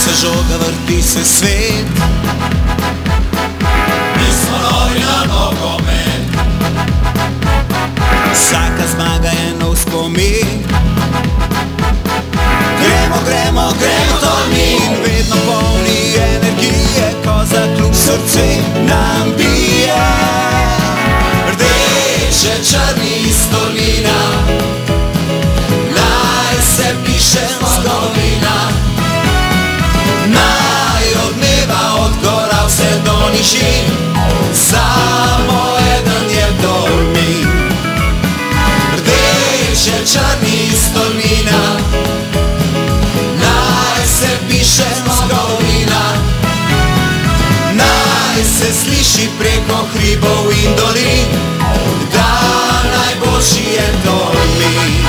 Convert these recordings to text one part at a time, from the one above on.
se žoga, vrti se svet. Mi smo novi na nogomet. Vsaka zmaga je nov spomin. Gremo, gremo, gremo Tolmin, vedno polni energije, ko za klub srce nam bije. Rdeče, črni iz Tolmina, naj se piše zgodovina. Naj odmeva od gora vse do nižin, samo eden je Tolmin. Rdeče, črni iz Tolmina, naj se piše zgodovina. Naj se sliši preko hribov in dolin, da najboljši je Tolmin.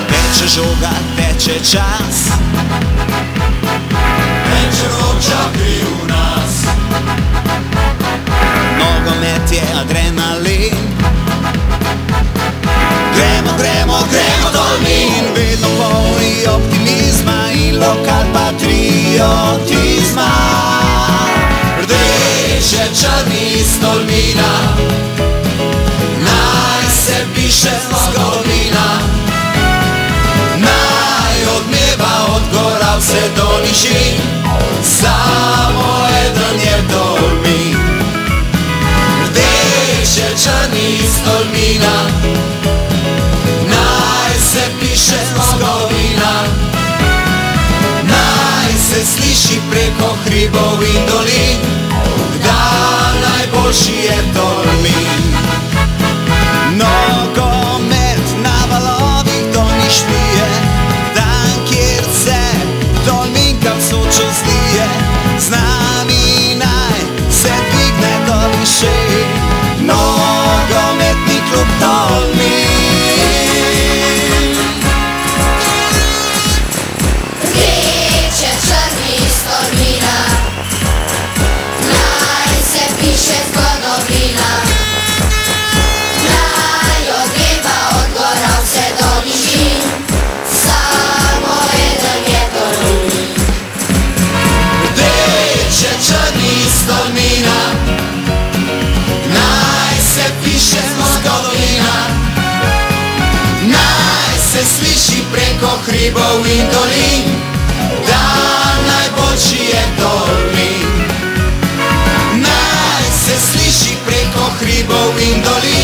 Teče žoga, teče čas, Teče vroča kri v nas. nogomet je adrenalin. Gremo, gremo, gremo Tolmin, vedno polni optimizma in lokal patriotizma. Rdeče, črni iz Tolmina, naj se piše zgodovina. Naj odmeva od gora vse do nižin, samo eden je Tolmin. Rdeče, črni iz Tolmina, naj se piše zgodovina. Naj se sliši preko hribov in dolin, da najboljši je Tolmin. Nogomet na valovih Domišljije, dan kjer se Tolminka v Sočo zlije. Z nami naj se dvigne do višin nogometni klub Tolmin. Rdeče, črni iz Tolmina, naj se piše zgodovina. Naj odmeva od gora vse do nižin, samo eden je Tolmin. Rdeče, črni iz Tolmina, naj se piše zgodovina. Naj se sliši preko hribov in dolin, da najboljši je Tolmin. Naj se sliši preko hribov in dolin,